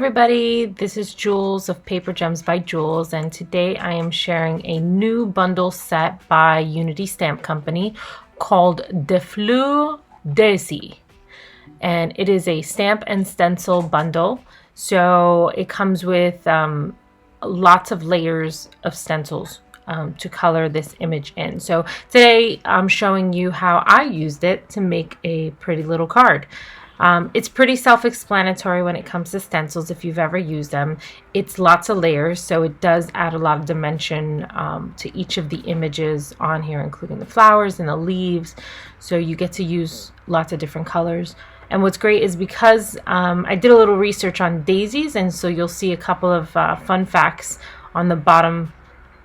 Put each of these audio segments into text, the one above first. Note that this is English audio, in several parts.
everybody, this is Jules of Paper Gems by Jules, and today I am sharing a new bundle set by Unity Stamp Company called De Fleur Daisy, and it is a stamp and stencil bundle. So it comes with lots of layers of stencils to color this image in. So today I'm showing you how I used it to make a pretty little card. It's pretty self-explanatory when it comes to stencils if you've ever used them. It's lots of layers, so it does add a lot of dimension to each of the images on here, including the flowers and the leaves. So you get to use lots of different colors. And what's great is because I did a little research on daisies, and so you'll see a couple of fun facts on the bottom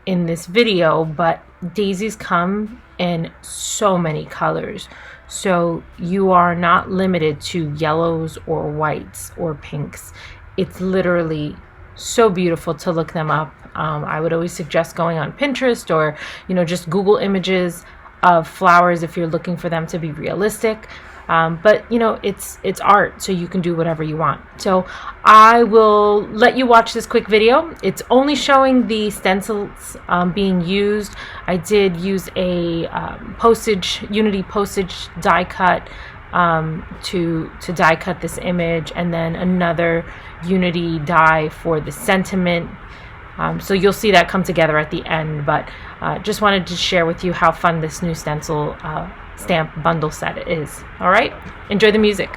in this video, but daisies come in so many colors. So you are not limited to yellows or whites or pinks. It's literally so beautiful to look them up. I would always suggest going on Pinterest or, just Google images of flowers if you're looking for them to be realistic. But it's art, so you can do whatever you want. So I will let you watch this quick video. It's only showing the stencils being used. I did use a Unity postage die cut to die cut this image, and then another Unity die for the sentiment. So you'll see that come together at the end, but just wanted to share with you how fun this new stencil stamp bundle set is. All right, enjoy the music.